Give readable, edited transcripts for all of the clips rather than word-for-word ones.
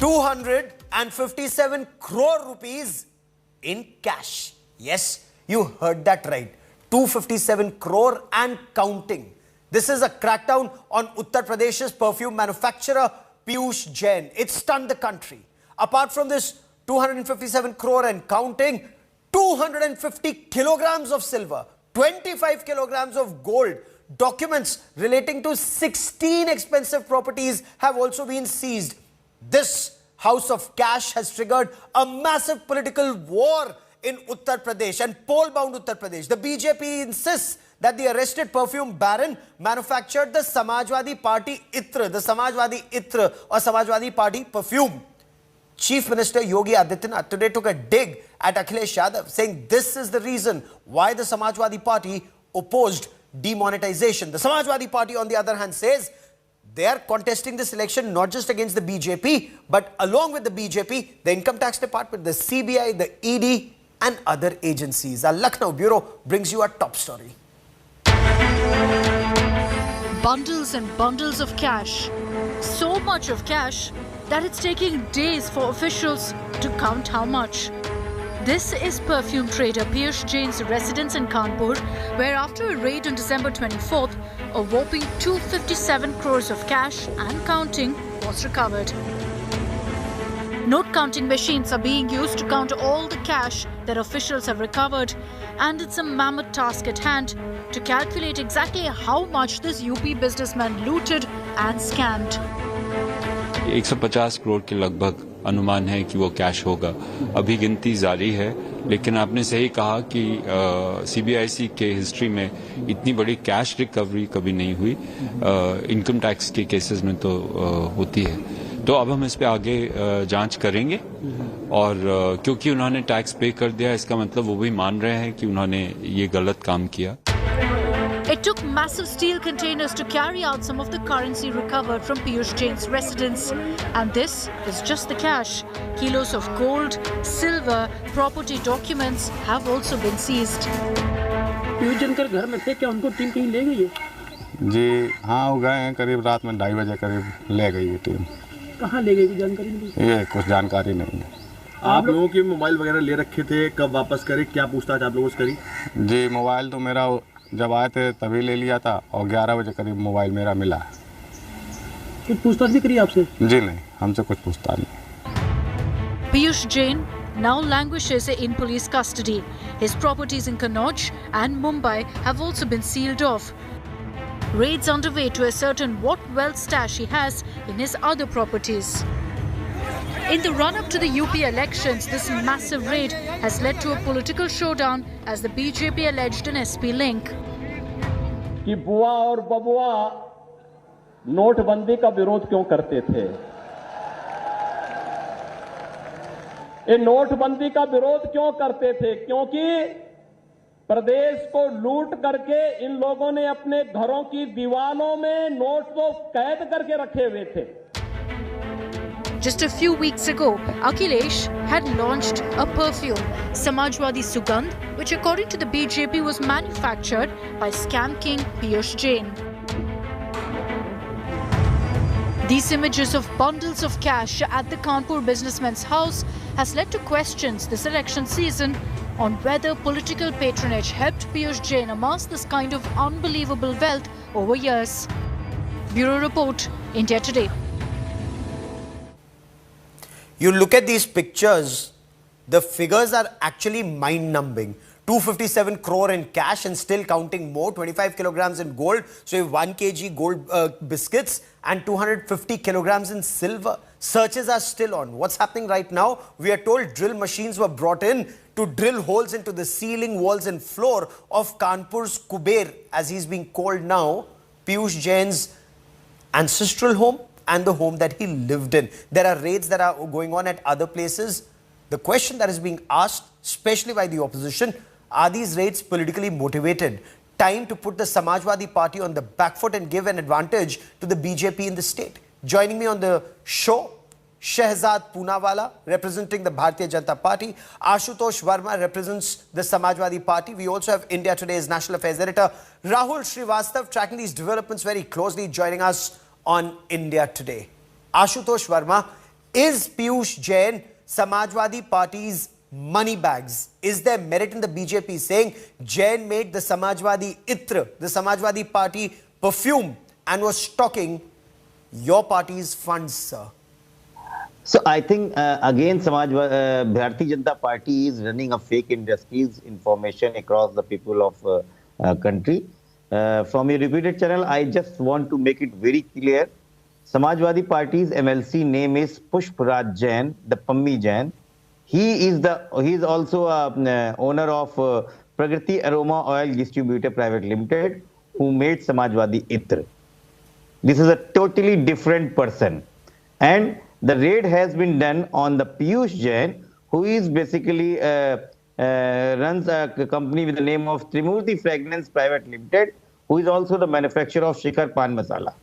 257 crore rupees in cash. Yes, you heard that right. 257 crore and counting. This is a crackdown on Uttar Pradesh's perfume manufacturer Piyush Jain. It stunned the country. Apart from this 257 crore and counting, 250 kilograms of silver, 25 kilograms of gold, documents relating to 16 expensive properties have also been seized. This house of cash has triggered a massive political war in Uttar Pradesh and pole-bound Uttar Pradesh. The BJP insists that the arrested perfume baron manufactured the Samajwadi Party Itra, or Samajwadi Party perfume. Chief Minister Yogi Adityanath today took a dig at Akhilesh Yadav, saying this is the reason why the Samajwadi Party opposed demonetization. The Samajwadi Party, on the other hand, says they are contesting this election not just against the BJP, but along with the BJP, the Income Tax Department, the CBI, the ED and other agencies. Our Lucknow Bureau brings you a top story. Bundles and bundles of cash. So much of cash that it's taking days for officials to count how much. This is perfume trader Piyush Jain's residence in Kanpur, where after a raid on December 24th, a whopping 257 crores of cash and counting was recovered. Note counting machines are being used to count all the cash that officials have recovered, and it's a mammoth task at hand to calculate exactly how much this UP businessman looted and scammed. 150 crore के लगभग अनुमान है कि वो cash होगा। अभी गिनती जारी है, लेकिन आपने सही कहा कि सीबीआईसी के हिस्ट्री में इतनी बड़ी कैश रिकवरी कभी नहीं हुई। इनकम टैक्स के केसेस में तो होती है। तो अब हम इस पे आगे जांच करेंगे और क्योंकि उन्होंने टैक्स पे कर दिया, इसका मतलब वो भी मान रहे हैं कि उन्होंने ये गलत काम किया। It took massive steel containers to carry out some of the currency recovered from Piyush Jain's residence. And this is just the cash. Kilos of gold, silver, property documents have also been seized. Piyush Jain के घर में थे क्या? उनको team कहीं ले गई है? जी हाँ, वो गए हैं करीब रात में 2:30 बजे करीब ले गई है टीम। कहाँ ले गई जानकारी नहीं? ये कुछ जानकारी नहीं है। आप लोगों के मोबाइल वगैरह ले रखे थे, कब वापस करे, क्या पूछताछ आप लोगों से करी? जी मोबाइल तो मेरा जब आए थे तभी ले लिया था और 11 बजे करीब मोबाइल मेरा मिला। कुछ पूछताछ भी करी आपसे? जी नहीं, हमसे कुछ पूछताछ नहीं। Piyush Jain now languishes in police custody. His properties in Kannauj and Mumbai have also been sealed off. Raids underway to ascertain what wealth stash he has in his other properties. In the run-up to the UP elections, this massive raid has led to a political showdown as the BJP alleged an SP link. कि बुआ और बबुआ नोटबंदी का विरोध क्यों करते थे? ये नोटबंदी का विरोध क्यों करते थे? क्योंकि प्रदेश को लूट करके इन लोगों ने अपने घरों की दीवारों में नोट तो कैद करके रखे हुए थे। Just a few weeks ago, Akhilesh had launched a perfume, Samajwadi Sugandh, which according to the BJP was manufactured by scam king Piyush Jain. These images of bundles of cash at the Kanpur businessman's house has led to questions this election season on whether political patronage helped Piyush Jain amass this kind of unbelievable wealth over years. Bureau Report, India Today. You look at these pictures, the figures are actually mind-numbing. 257 crore in cash and still counting more, 25 kilograms in gold, so you have 1 kg gold biscuits and 250 kilograms in silver. Searches are still on. What's happening right now? We are told drill machines were brought in to drill holes into the ceiling, walls and floor of Kanpur's Kuber, as he's being called now, Piyush Jain's ancestral home and the home that he lived in. There are raids that are going on at other places. The question that is being asked, especially by the opposition, are these raids politically motivated? Time to put the Samajwadi Party on the back foot and give an advantage to the BJP in the state. Joining me on the show, Shehzad Poonawala, representing the Bharatiya Janata Party. Ashutosh Verma represents the Samajwadi Party. We also have India Today's National Affairs Editor Rahul Srivastav tracking these developments very closely, joining us on India Today. Ashutosh Verma, Is Piyush Jain Samajwadi Party's money bags? Is there merit in the BJP saying Jain made the Samajwadi Itra, the Samajwadi Party perfume, and was stocking your party's funds, sir? So I think again Bharatiya Janata Party is running a fake industries information across the people of country. From your repeated channel, I just want to make it very clear. Samajwadi Party's MLC name is Pushparaj Jain, the Pammi Jain. He is also owner of Pragriti Aroma Oil Distributor Private Limited, who made Samajwadi Itra. This is a totally different person. And the raid has been done on the Piyush Jain, who is basically runs a company with the name of Trimurti Fragrance Private Limited, who is also the manufacturer of Shikhar Pan Masala.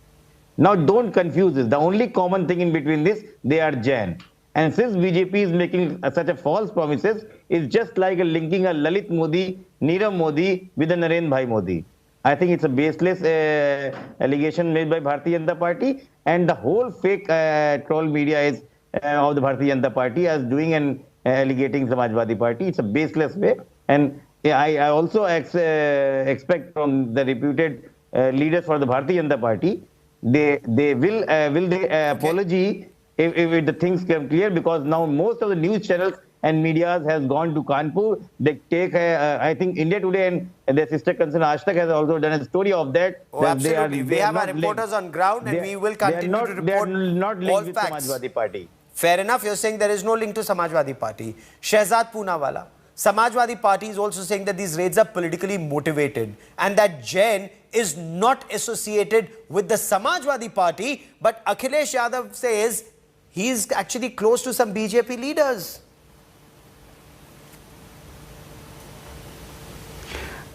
Now don't confuse this. The only common thing in between this, they are Jain. And since BJP is making such a false promises, it's just like linking a Lalit Modi, Nirav Modi with a Narendra Bhai Modi. I think it's a baseless allegation made by Bharatiya Janata Party, and the whole fake troll media is of the Bharatiya Janata Party as doing and allegating Samajwadi Party. It's a baseless way, and I also expect from the reputed leaders for the Bharatiya Janata Party, they will apology if the things come clear, because now most of the news channels and media has gone to Kanpur. They take, I think India Today and their sister concern Newstrack has also done a story of that. Oh, that absolutely. We have our reporters on ground, and we will continue to report they are not linked all with facts. Samajwadi Party. Fair enough. You're saying there is no link to Samajwadi Party. Shehzad Poonawala. Samajwadi Party is also saying that these raids are politically motivated and that Jain is not associated with the Samajwadi Party, but Akhilesh Yadav says he is actually close to some BJP leaders.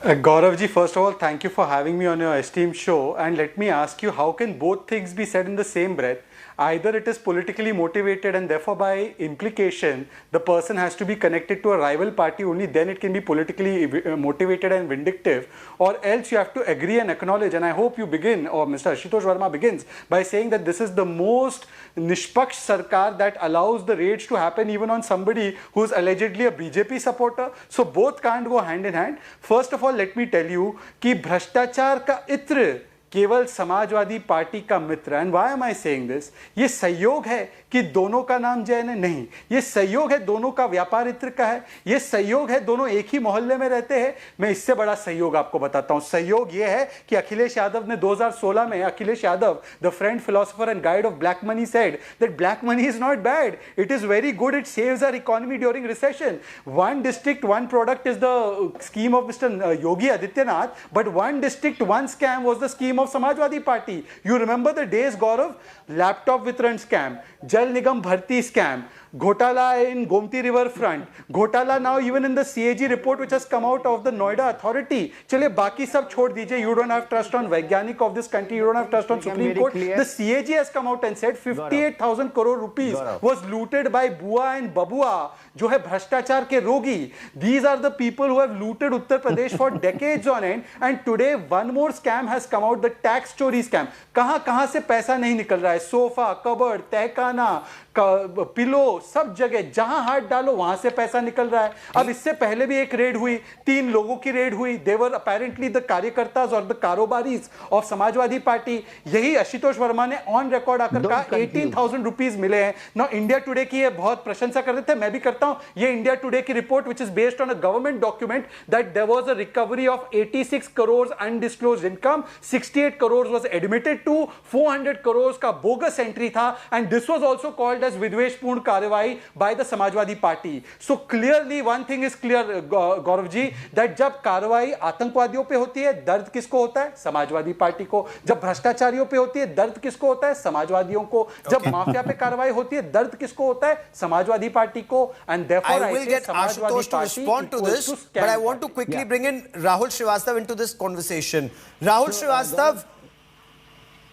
Gaurav ji, first of all, thank you for having me on your esteemed show. And let me ask you, how can both things be said in the same breath? Either it is politically motivated and therefore by implication, the person has to be connected to a rival party, only then it can be politically motivated and vindictive, or else you have to agree and acknowledge. And I hope you begin, or Mr. Ashutosh Verma begins, by saying that this is the most nishpaksh sarkar that allows the raids to happen even on somebody who is allegedly a BJP supporter. So both can't go hand in hand. First of all, let me tell you कि भ्रष्टाचार का इत्र केवल समाजवादी पार्टी का मित्र. And why am I saying this? ये संयोग है कि दोनों का नाम जैन है? नहीं. ये संयोग है दोनों का व्यापार इत्र का है? ये संयोग है दोनों एक ही मोहल्ले में रहते हैं? मैं इससे बड़ा संयोग आपको बताता हूं. संयोग ये है कि अखिलेश यादव ने 2016 में, Akhilesh Yadav, the friend philosopher and guide of black money, said that black money is not bad, it is very good, it saves our economy during recession. One district one product is the scheme of mister Yogi Adityanath, but one district one scam was the scheme of Samajwadi Party. You remember the days, Gaurav? Laptop Vitran scam, Jal Nigam Bharti scam, Ghotala in Gomti River front, Ghotala now even in the CAG report which has come out of the Noida authority. Chale baki sab chhod dijiye. You don't have trust on Vaigyanik of this country, you don't have trust on Supreme Court. The CAG has come out and said 58,000 crore rupees was looted by Bua and Babua, जो है भ्रष्टाचार के रोगी. These are the people who have looted Uttar Pradesh for decades on end, and today one more scam has come out, the tax चोरी scam. कहां से पैसा नहीं निकल रहा है? सोफा, कबर्ड, तहखाना, पिलो, सब जगह जहां हाथ डालो वहां से पैसा निकल रहा है. अब इससे पहले भी एक रेड हुई, 3 लोगों की रेड हुई. दे वर अपेरेंटली द कार्यकर्ताज और द कारोबारीज ऑफ समाजवादी पार्टी. यही आशुतोष वर्मा ने ऑन रिकॉर्ड आकर कहा 18,000 रुपीज मिले हैं. नाउ इंडिया टुडे की ये बहुत प्रशंसा कर रहे थे, मैं भी करता हूं. ये इंडिया टुडे की report which is based on a government document that there was a recovery of 86 crore undisclosed income, 68 crore was admitted to, 400 crore का बोगस एंट्री था, and this was also called as विद्वेषपूर्ण कार्रवाई by the Samajwadi Party. So clearly one thing is clear, Gaurav ji, that जब कार्रवाई आतंकवादियों पे होती है, दर्द किसको होता है? समाजवादी पार्टी को. जब भ्रष्टाचारियों पे होती है, दर्द किसको होता है? समाजवादियों को. जब माफिया पे कार्रवाई होती है, दर्द किसको होता है? समाजवादी पार्टी को. And therefore I will get Ashutosh to respond to this, but I want to quickly bring in Rahul Srivastav into this conversation. Rahul Srivastav,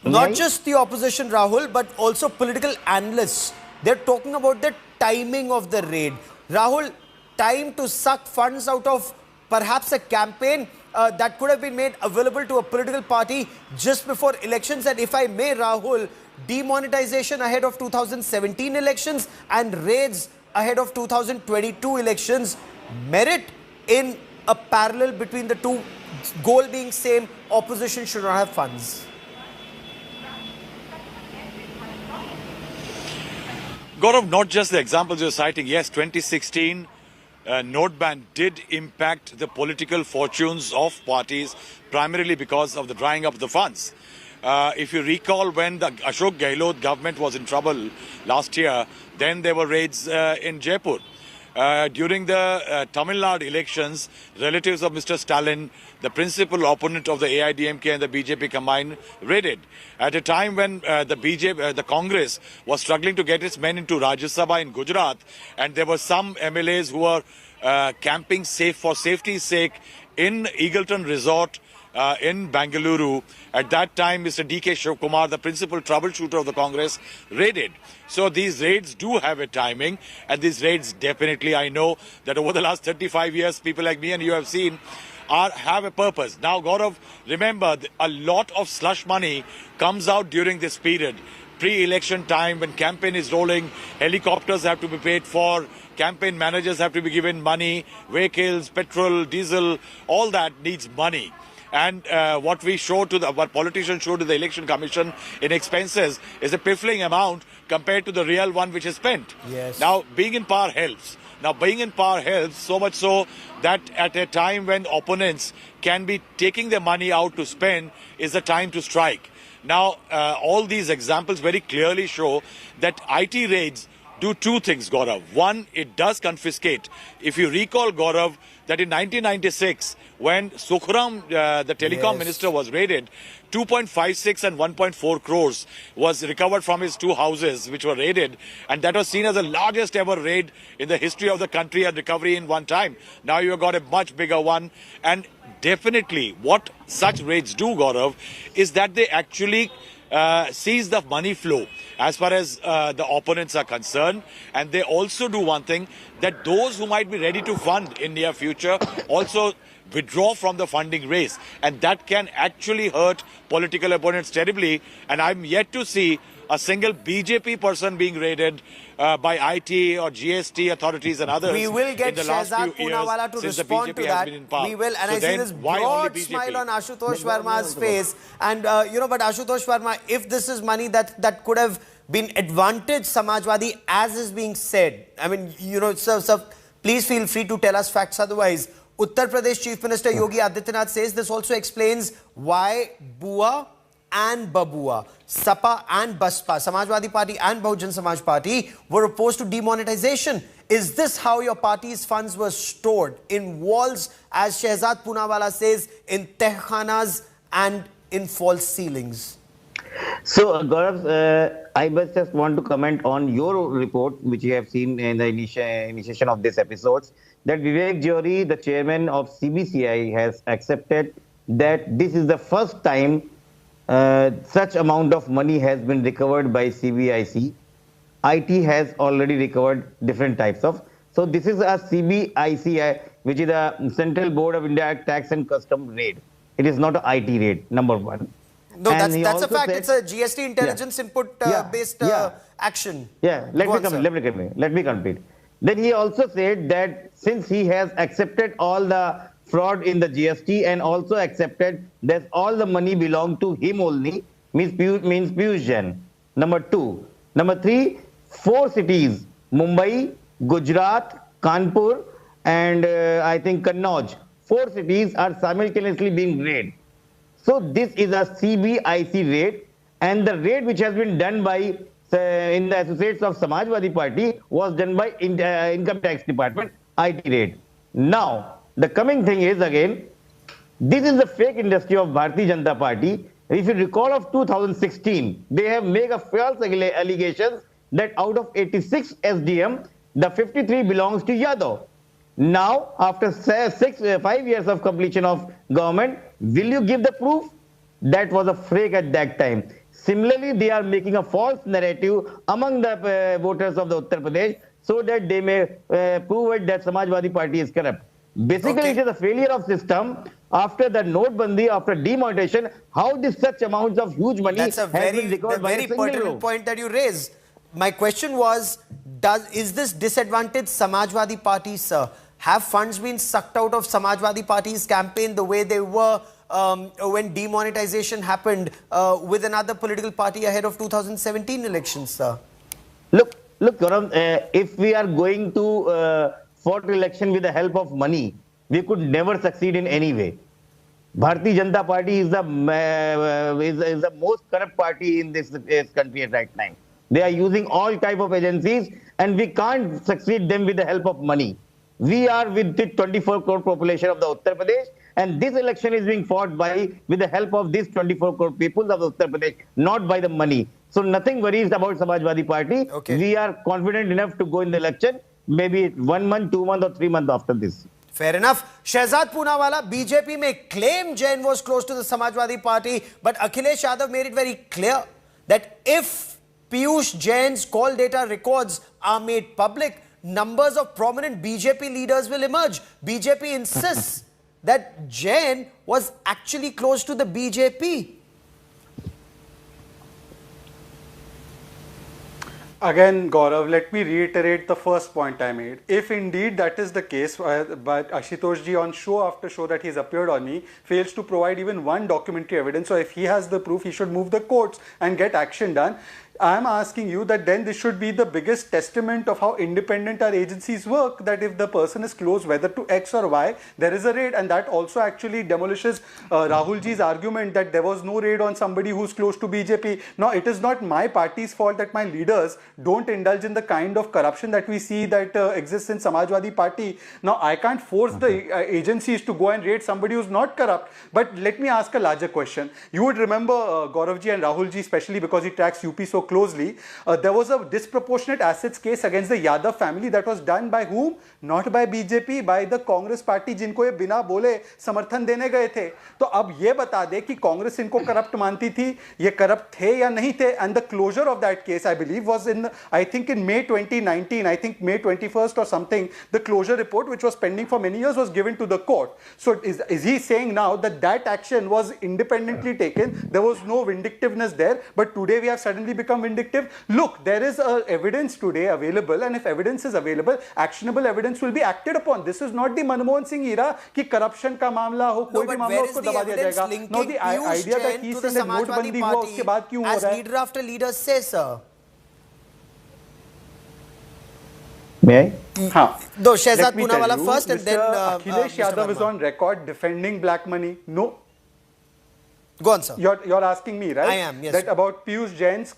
not just the opposition, Rahul, but also political analysts, they're talking about the timing of the raid. Rahul, time to suck funds out of perhaps a campaign that could have been made available to a political party just before elections. And if I may, Rahul, demonetization ahead of 2017 elections and raids ahead of 2022 elections merit in a parallel between the two, goal being same, opposition should not have funds? Gaurav, not just the examples you're citing. Yes, 2016 note ban did impact the political fortunes of parties, primarily because of the drying up of the funds. If you recall, when the Ashok Gehlot government was in trouble last year, then there were raids in Jaipur. During the Tamil Nadu elections, relatives of Mr. Stalin, the principal opponent of the AIDMK and the BJP combined, raided. At a time when the Congress was struggling to get its men into Rajya Sabha in Gujarat, and there were some MLAs who were camping for safety's sake in Eagleton Resort in Bengaluru. At that time, Mr. D.K. Shivkumar, the principal troubleshooter of the Congress, raided. So these raids do have a timing, and these raids definitely, I know that over the last 35 years, people like me and you have seen, have a purpose. Now, Gaurav, remember, a lot of slush money comes out during this period. Pre-election time, when campaign is rolling, helicopters have to be paid for, campaign managers have to be given money, vehicles, petrol, diesel, all that needs money. And what politicians show to the Election Commission in expenses is a piffling amount compared to the real one which is spent. Yes. Now, being in power helps. Now, being in power helps so much so that at a time when opponents can be taking their money out to spend is the time to strike. Now, all these examples very clearly show that IT raids do two things, Gaurav. One, it does confiscate. If you recall, Gaurav, that in 1996, when Sukhram, the telecom minister, was raided, 2.56 and 1.4 crores was recovered from his two houses, which were raided. And that was seen as the largest ever raid in the history of the country and recovery in one time. Now you have got a much bigger one. And definitely what such raids do, Gaurav, is that they actually seize the money flow as far as the opponents are concerned. And they also do one thing, that those who might be ready to fund in near future also withdraw from the funding race. And that can actually hurt political opponents terribly. And I'm yet to see a single BJP person being raided by IT or GST authorities and others. We will get in the last Shehzad few years Poonawala to since the respond BJP to has that. been in power. We will, and So I see then this why only broad BJP? smile on Ashutosh Verma's face. And, but Ashutosh Verma, if this is money that could have been advantage Samajwadi, as is being said, I mean, sir, please feel free to tell us facts otherwise. Uttar Pradesh Chief Minister Yogi Adityanath says this also explains why Bua and Babua, Sapa and Baspa, Samajwadi Party and Bahujan Samaj Party were opposed to demonetization. Is this how your party's funds were stored? In walls, as Shehzad Poonawala says, in tehkhanas and in false ceilings? So, Gaurav, I just want to comment on your report, which you have seen in the initiation of this episode, that Vivek Johri, the chairman of CBCI, has accepted that this is the first time such amount of money has been recovered by CBIC. IT has already recovered different types of. So this is a CBIC, which is a Central Board of Indirect Tax and Custom raid. It is not an IT raid, number one. No, that's a fact. It's a GST intelligence input based action. Yeah, let me complete. Then he also said that since he has accepted all the fraud in the GST and also accepted that all the money belonged to him only, means Piyush Jain. Number two. Number three, 4 cities, Mumbai, Gujarat, Kanpur, and I think Kannauj. 4 cities are simultaneously being raided. So this is a CBIC raid, and the raid which has been done by in the associates of Samajwadi Party was done by Income Tax Department, IT raid. Now, the coming thing is again, this is the fake industry of Bharatiya Janata Party. If you recall of 2016, they have made a false allegations that out of 86 SDM, the 53 belongs to Yadav. Now, after 5 years of completion of government, will you give the proof? That was a fake at that time. Similarly, they are making a false narrative among the voters of the Uttar Pradesh so that they may prove it that Samajwadi Party is corrupt. Basically, it is a failure of system after the note bandi, after demonetization, how did such amounts of huge money That's a has been recovered by a very single pertinent row? point that you raised. My question was, is this disadvantaged Samajwadi Party, sir? Have funds been sucked out of Samajwadi Party's campaign the way they were when demonetization happened with another political party ahead of 2017 elections, sir? Look, Gaurav, if we are going to fought election with the help of money, we could never succeed in any way. Bharatiya Janata Party is the most corrupt party in this country at right now. They are using all type of agencies, and we can't succeed them with the help of money. We are with the 24 crore population of the Uttar Pradesh, and this election is being fought with the help of these 24 crore people of Uttar Pradesh, not by the money. So nothing worries about Samajwadi Party. Okay. We are confident enough to go in the election, maybe 1 month, 2 months, or 3 months after this. Fair enough. Shehzad Poonawala, BJP may claim Jain was close to the Samajwadi Party, but Akhilesh Yadav made it very clear that if Piyush Jain's call data records are made public, numbers of prominent BJP leaders will emerge. BJP insists that Jain was actually close to the BJP. Again, Gaurav, let me reiterate the first point I made. If indeed that is the case, but Ashutosh ji on show after show that he's appeared on me fails to provide even one documentary evidence, so if he has the proof, he should move the courts and get action done. I'm asking you that then this should be the biggest testament of how independent our agencies work, that if the person is close whether to X or Y, there is a raid, and that also actually demolishes Rahul ji's argument that there was no raid on somebody who's close to BJP. Now, it is not my party's fault that my leaders don't indulge in the kind of corruption that we see that exists in Samajwadi Party. Now, I can't force the agencies to go and raid somebody who's not corrupt. But let me ask a larger question. You would remember Gaurav ji and Rahul ji, especially because he tracks UP so closely, there was a disproportionate assets case against the Yadav family that was done by whom? Not by BJP, by the Congress party, जिनको ये बिना बोले समर्थन देने गए थे. तो अब ये बता दे कि कांग्रेस इनको करप्ट मानती थी, ये करप्ट थे या नहीं थे. And the closure of that case, I believe, was in, I think in May 2019, I think May 21st or something, the closure report, which was pending for many years, was given to the court. So is he saying now that that action was independently taken, there was no vindictiveness there, but today we have suddenly become vindictive? Look, there is evidence today available, and if evidence is available, actionable evidence will be acted upon. This is not the Manmohan Singh era कि corruption का मामला हो, कोई भी मामला उसको दबा दिया जाएगा. Now the idea that he's saying that नोटबंदी हुआ उसके बाद क्यों हो रहा है? As leader after leader says, sir. May I? हाँ. Though Shehzad Poonawala first, and then Akhilesh Mr. Yadav is Verma. on record defending black money. No. Go on, sir. You're asking me, right? I am, yes. That about Piyush Jain's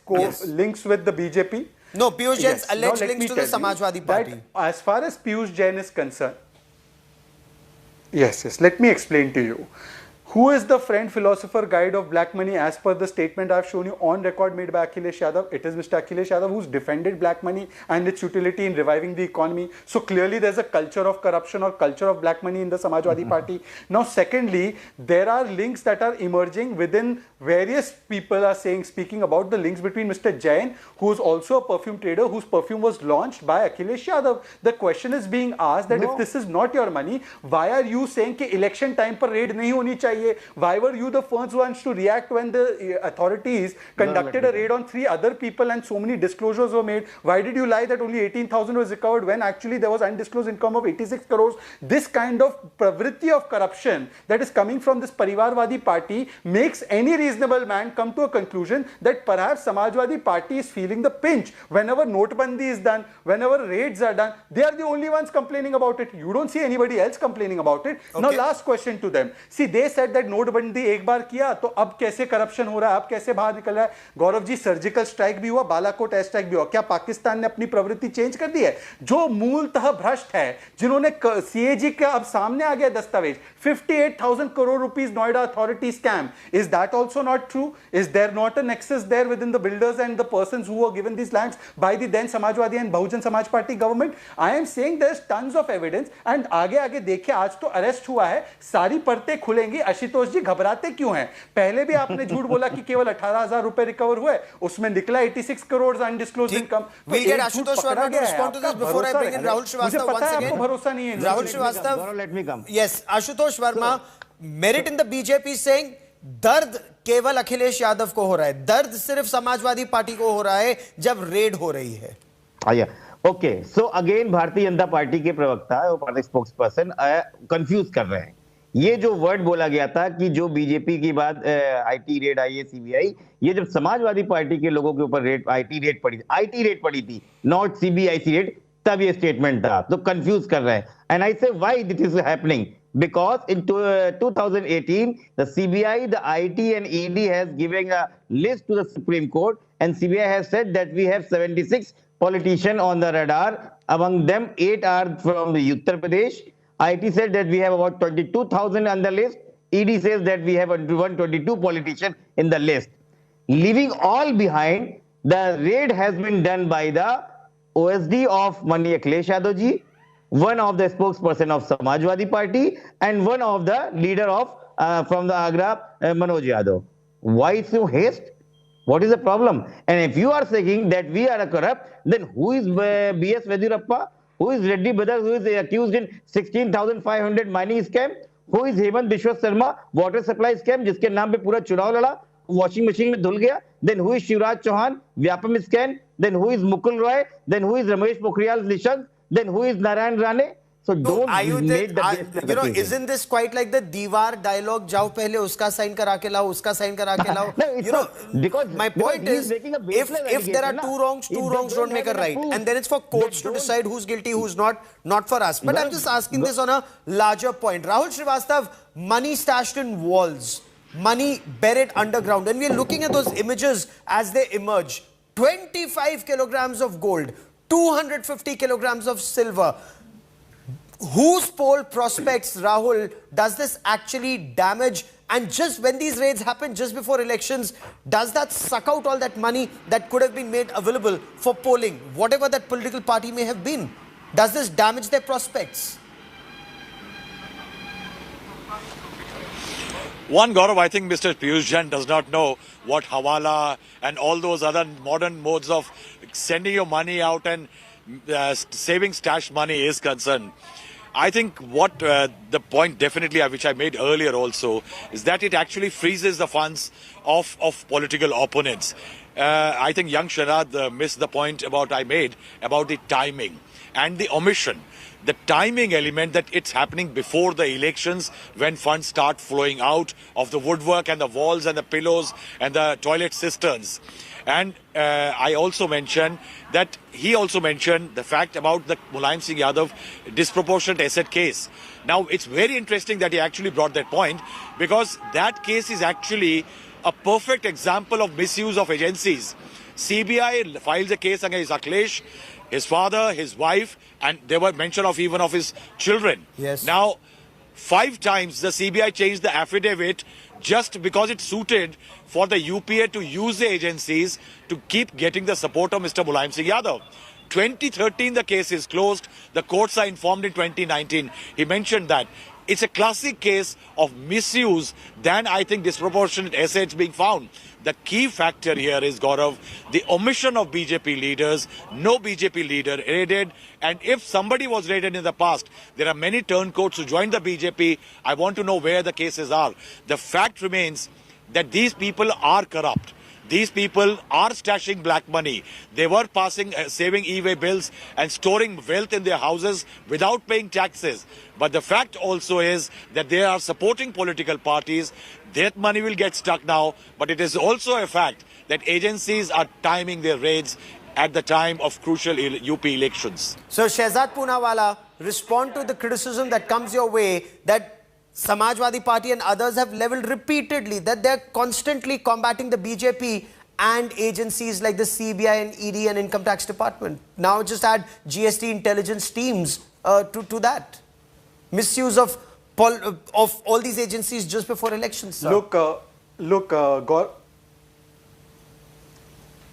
links with the BJP? No, Piyush Jain's Yes. alleged Now, let links me to the tell you Samajwadi Party. that as far as Piyush Jain is concerned, yes, let me explain to you. Who is the friend, philosopher, guide of black money as per the statement I've shown you on record made by Akhilesh Yadav? It is Mr. Akhilesh Yadav who's defended black money and its utility in reviving the economy. So clearly there's a culture of corruption or culture of black money in the Samajwadi Party. Now secondly, there are links that are emerging within various people are speaking about the links between Mr. Jain, who is also a perfume trader, whose perfume was launched by Akhilesh Yadav. The question is being asked that if this is not your money, why are you saying कि election time पर raid नहीं होनी चाहिए? Why were you the first ones to react when the authorities conducted a raid on 3 other people and so many disclosures were made? Why did you lie that only 18,000 was recovered when actually there was undisclosed income of 86 crores? This kind of pravritti of corruption that is coming from this Parivarwadi party makes any reasonable man come to a conclusion that perhaps Samajwadi Party is feeling the pinch. Whenever notbandi is done, whenever raids are done, they are the only ones complaining about it. You don't see anybody else complaining about it. Okay. Now last question to them. See, they said that नोटबंदी एक बार किया तो अब कैसे corruption हो रहा है, अब कैसे बाहर निकल रहा है? गौरव जी, सर्जिकल स्ट्राइक भी हुआ, बालाकोट एयर स्ट्राइक भी हुआ. क्या पाकिस्तान ने अपनी प्रवृत्ति चेंज कर दी है? जो मूलतः भ्रष्ट है, जिन्होंने सीएजी का अब सामने आ गया दस्तावेज, 58,000 crore rupees Noida authority scam. Is that also not true? Is there not a nexus there within the builders and the persons who were given these lands by the then Samajwadi and Bahujan Samaj Party government? I am saying there's tons of evidence, and आगे आगे देखिए, आज तो arrest हुआ है, सारी परतें खुलेंगी. आशुतोष जी घबराते क्यों हैं? पहले भी आपने झूठ बोला कि केवल 18,000 रुपए रिकवर हुए, उसमें निकला 86 crores undisclosed income. We'll get Ashutosh Verma to respond to this before I bring in Rahul Srivastava once again. भरोसा नहीं है. Rahul Srivastava, let me come. Yes, Ashutosh Verma, merit in the BJP saying दर्द केवल अखिलेश यादव को हो रहा है, दर्द सिर्फ समाजवादी पार्टी को हो रहा है जब रेड हो रही है. Okay, so again Bharatiya Janata party के प्रवक्ता और पार्टी स्पोक्स पर्सन कंफ्यूज कर रहे हैं. ये जो वर्ड बोला गया था कि जो बीजेपी की बात आईटी रेड आई है, सीबीआई, ये जब समाजवादी पार्टी के लोगों के ऊपर रेड आईटी रेड पड़ी थी, नॉट सीबीआईसी रेड, तब ये स्टेटमेंट था. तो कंफ्यूज कर रहे हैं. एंड आई से why this is happening, because in 2018 the CBI, the IT and ED has given a list to the Supreme Court, and CBI has said that we have 76 politicians on the radar. Among them 8 are from the Uttar Pradesh. IT said that we have about 22,000 on the list. ED says that we have 122 politicians in the list. Leaving all behind, the raid has been done by the OSD of Mani Akhilesh Yadav ji, one of the spokesperson of Samajwadi Party, and one of the leader of from the Agra, Manoj Yadav. Why so haste? What is the problem? And if you are saying that we are corrupt, then who is B.S. Yediyurappa? Who is Reddy brothers, who is accused in 16,500 mining scam? Who is Hemant Biswa Sharma, water supply scam, जिसके नाम पे पूरा चुनाव लड़ा, washing machine में धुल गया? Then who is Shivraj Chauhan, Vyapam scam? Then who is Mukul Roy? Then who is Ramesh Pokhriyal Nishank? Then who is Narayan Rane? So don't make the isn't this quite like the Diwar dialogue? जाओ पहले उसका sign करा के लाओ, उसका sign करा के लाओ. Because my point is, if there are two wrongs don't make a right, and then it's for courts to decide who's guilty, who's not for us. But I'm just asking this on a larger point. Rahul Srivastav, money stashed in walls, money buried underground, and we're looking at those images as they emerge. 25 kilograms of gold, 250 kilograms of silver. Whose poll prospects, Rahul, does this actually damage? And just when these raids happen just before elections, does that suck out all that money that could have been made available for polling, whatever that political party may have been? Does this damage their prospects? One, Gaurav, I think Mr. Piyush Jain does not know what hawala and all those other modern modes of sending your money out and saving stash money is concerned. I think what the point definitely which I made earlier also is that it actually freezes the funds of political opponents. I think young Sharad missed the point I made about the timing and the omission. The timing element that it's happening before the elections when funds start flowing out of the woodwork and the walls and the pillows and the toilet cisterns. And I also mentioned that he also mentioned the fact about the Mulayam Singh Yadav disproportionate asset case. Now, it's very interesting that he actually brought that point because that case is actually a perfect example of misuse of agencies. CBI files a case against Akhilesh, his father, his wife, and there were mention of even of his children. Yes. Now, 5 times the CBI changed the affidavit just because it suited for the UPA to use the agencies to keep getting the support of Mr. Mulayam Singh Yadav. 2013, the case is closed. The courts are informed in 2019. He mentioned that. It's a classic case of misuse than, I think, disproportionate assets being found. The key factor here is, Gaurav, the omission of BJP leaders. No BJP leader raided. And if somebody was raided in the past, there are many turncoats who joined the BJP. I want to know where the cases are. The fact remains that these people are corrupt. These people are stashing black money. They were passing, saving e-way bills and storing wealth in their houses without paying taxes. But the fact also is that they are supporting political parties. That money will get stuck now. But it is also a fact that agencies are timing their raids at the time of crucial UP elections. So, Shehzad Poonawala, respond to the criticism that comes your way that Samajwadi Party and others have leveled repeatedly that they're constantly combating the BJP and agencies like the CBI and ED and Income Tax Department. Now just add GST intelligence teams to that. Misuse of all these agencies just before elections, sir.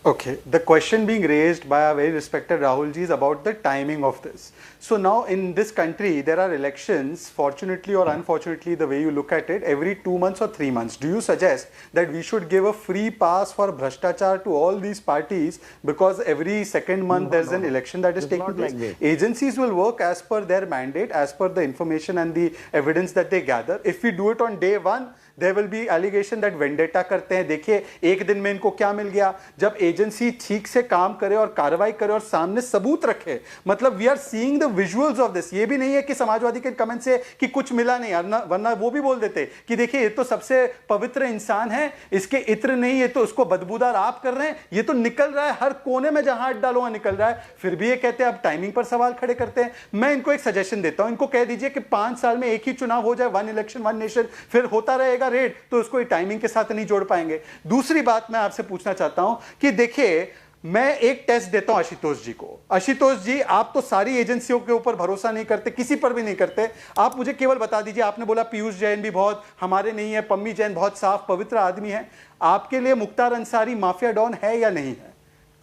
Okay, the question being raised by our very respected Rahul ji is about the timing of this. So now in this country, there are elections, fortunately or unfortunately, the way you look at it, every 2 months or 3 months. Do you suggest that we should give a free pass for Bhrashtachar to all these parties because every second month there's an election that is taking place? Like Agencies will work as per their mandate, as per the information and the evidence that they gather. If we do it on day one, there will be allegation that vendetta करते हैं, देखिए एक दिन में इनको क्या मिल गया. जब एजेंसी ठीक से काम करे और कार्रवाई करे और सामने सबूत रखे, मतलब we are seeing the visuals of this. ये भी नहीं है कि समाजवादी के कमेंट से कि कुछ मिला नहीं, वरना वो भी बोल देते कि देखिए ये तो सबसे पवित्र इंसान है, इसके इत्र नहीं, ये तो उसको बदबूदार आप कर रहे हैं, ये तो निकल रहा है हर कोने में जहां हाथ डालो वहां निकल रहा है. फिर भी ये कहते हैं अब टाइमिंग पर सवाल खड़े करते हैं. मैं इनको एक सजेशन देता हूं, इनको कह दीजिए कि 5 साल में एक ही चुनाव हो जाए, 1 इलेक्शन 1 नेशन, फिर होता रहेगा रेट, तो उसको टाइमिंग के साथ नहीं जोड़ पाएंगे. दूसरी बात मैं आपसे पूछना चाहता हूं कि देखिए मैं एक टेस्ट देता हूं आशुतोष जी को. आशुतोष जी, आप तो सारी एजेंसियों के ऊपर भरोसा नहीं करते, किसी पर भी नहीं करते. आप मुझे केवल बता दीजिए, आपने बोला पीयूष जैन भी बहुत हमारे नहीं है, पम्मी जैन बहुत साफ पवित्र आदमी है. आपके लिए मुख्तार अंसारी माफिया डॉन है या नहीं है?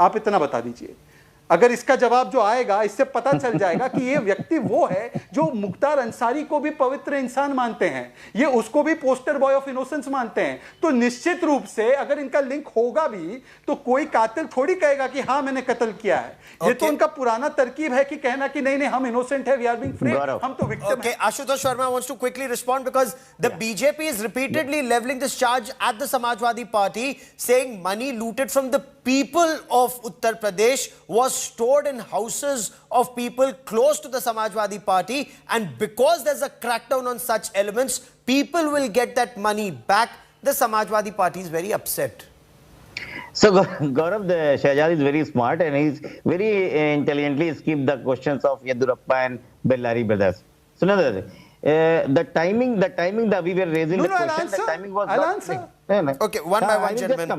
आप इतना बता दीजिए. अगर इसका जवाब जो आएगा, इससे पता चल जाएगा कि ये व्यक्ति वो है जो मुख्तार अंसारी को भी पवित्र इंसान मानते हैं, ये उसको भी पोस्टर बॉय ऑफ इनोसेंस मानते हैं. तो निश्चित रूप से अगर इनका लिंक होगा भी तो कोई कातिल थोड़ी कहेगा कि हाँ मैंने कत्ल किया है. ये तो उनका पुराना तरकीब है कि कहना कि नहीं नहीं हम इनोसेंट है, वी आर बीइंग फ्री, हम तो विक्टिम हैं. Ashutosh Sharma wants to quickly respond because the BJP is repeatedly leveling this charge at the Samajwadi Party, saying money looted from the people of Uttar Pradesh was stored in houses of people close to the Samajwadi Party, and because there's a crackdown on such elements, people will get that money back. The Samajwadi Party is very upset. So Gaurav, the Shahjad is very smart and he's very intelligently skipped the questions of Yedurappa and Bellari brothers. So the timing that we were raising the question, the timing was I'll answer. Okay, one by one, gentlemen.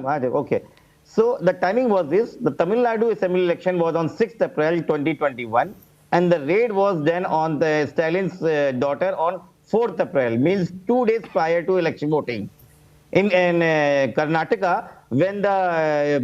Okay. So the timing was this: the Tamil Nadu Assembly election was on 6th April 2021, and the raid was then on the Stalin's daughter on 4th April, means 2 days prior to election voting. In Karnataka, when the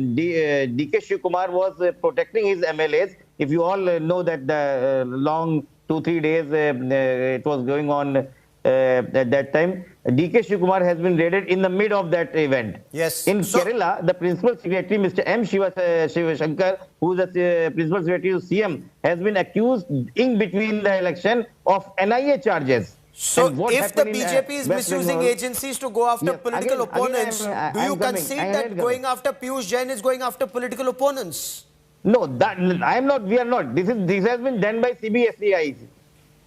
DK Shivakumar was protecting his MLAs, if you all know that the long 2-3 days it was going on at that time, DK Shivakumar has been raided in the mid of that event. Yes. In Kerala, the principal secretary, Mr. M. Shivashankar, who is the principal secretary of CM, has been accused in between the election of NIA charges. So if the BJP is misusing agencies to go after political opponents, do you concede that going after Piyush Jain is going after political opponents? No, I am not. We are not. This has been done by CBSEI,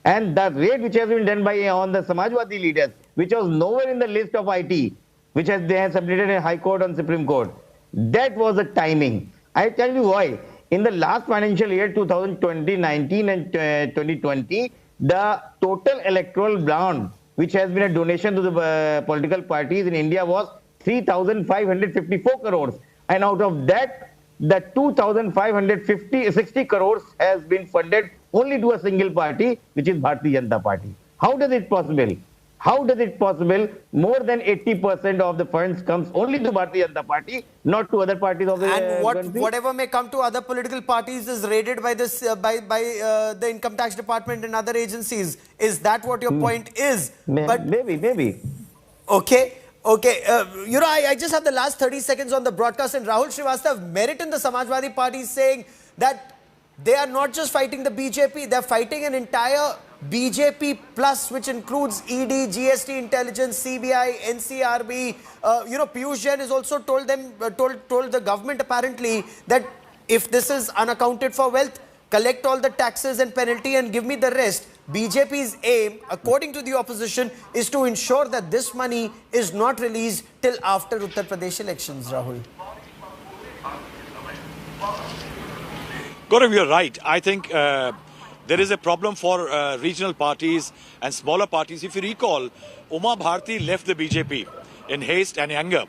and the raid which has been done by on the Samajwadi leaders, which was nowhere in the list of IT, which they have submitted in High Court and Supreme Court. That was the timing. I tell you why. In the last financial year, 2019 and 2020, the total electoral bond, which has been a donation to the political parties in India, was 3,554 crores. And out of that, the 2,560 crores has been funded only to a single party, which is Bharatiya Janata Party. How does it possible? How does it possible? More than 80% of the funds comes only to Bharatiya Janata Party, not to other parties of the country. Whatever may come to other political parties is raided by this by the income tax department and other agencies. Is that what your point is? Maybe. Okay. I just have the last 30 seconds on the broadcast, and Rahul Srivastav, merit in the Samajwadi Party, saying that they are not just fighting the BJP, they are fighting an entire BJP plus, which includes ED, GST intelligence, CBI, NCRB. Piyush Jain has also told the government apparently that if this is unaccounted for wealth, collect all the taxes and penalty and give me the rest. BJP's aim, according to the opposition, is to ensure that this money is not released till after Uttar Pradesh elections, Rahul. Gaurav, you're right. I think there is a problem for regional parties and smaller parties. If you recall, Uma Bharti left the BJP in haste and anger,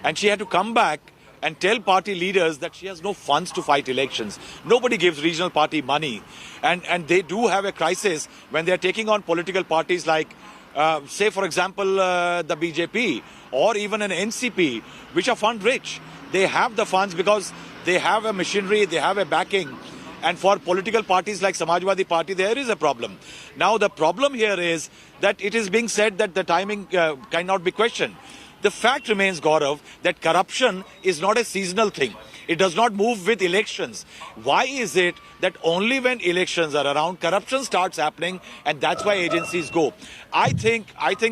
and she had to come back and tell party leaders that she has no funds to fight elections. Nobody gives regional party money. And they do have a crisis when they are taking on political parties like, say, for example, the BJP or even an NCP, which are fund rich. They have the funds because they have a machinery, they have a backing. And for political parties like Samajwadi Party, there is a problem. Now, the problem here is that it is being said that the timing cannot be questioned. The fact remains, Gaurav, that corruption is not a seasonal thing. It does not move with elections. Why is it that only when elections are around, corruption starts happening, and that's why agencies go? I think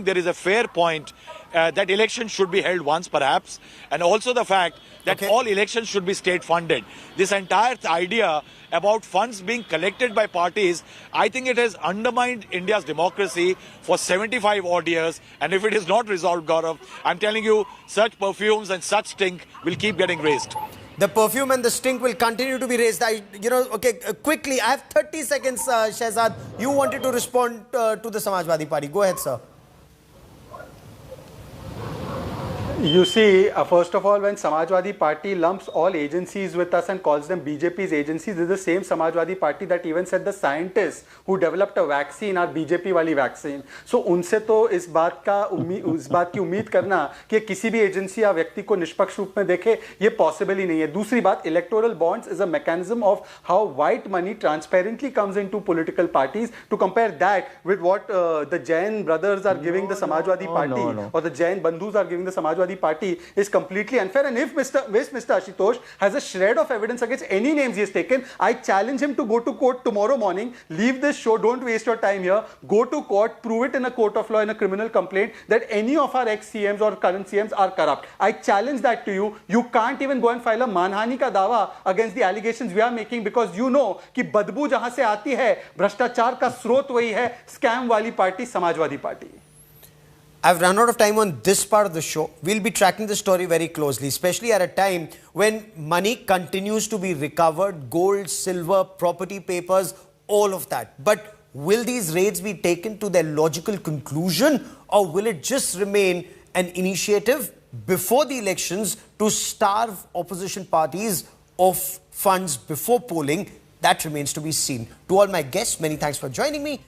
there is a fair point that elections should be held once, perhaps, and also the fact that all elections should be state-funded. This entire idea about funds being collected by parties, I think it has undermined India's democracy for 75 odd years. And if it is not resolved, Gaurav, I'm telling you, such perfumes and such stink will keep getting raised. The perfume and the stink will continue to be raised. Quickly, I have 30 seconds, Shehzad. You wanted to respond to the Samajwadi Party. Go ahead, sir. You see, first of all, when Samajwadi Party lumps all agencies with us and calls them BJP's agencies, this is the same Samajwadi Party that even said the scientists who developed a vaccine are BJP wali vaccine. So उनसे तो इस बात की उम्मीद करना कि किसी भी एजेंसी या व्यक्ति को निष्पक्ष रूप में देखे, ये पॉसिबल ही नहीं है. दूसरी बात, electoral bonds is a mechanism of how white money transparently comes into political parties. To compare that with what the Jain brothers are giving the Samajwadi Party or the Jain Bandhus are giving the Samajwadi Party is completely unfair. And if Mr. Ashutosh has a shred of evidence against any names he has taken, I challenge him to go to court tomorrow morning, leave this show, don't waste your time here, go to court, prove it in a court of law in a criminal complaint that any of our ex-CMs or current CMs are corrupt. I challenge that to you. You can't even go and file a manhani ka dawa against the allegations we are making, because you know कि बदबू जहां से आती है, भ्रष्टाचार का स्रोत वही है, scam वाली party Samajwadi party. I've run out of time on this part of the show. We'll be tracking the story very closely, especially at a time when money continues to be recovered, gold, silver, property papers, all of that. But will these raids be taken to their logical conclusion, or will it just remain an initiative before the elections to starve opposition parties of funds before polling? That remains to be seen. To all my guests, many thanks for joining me.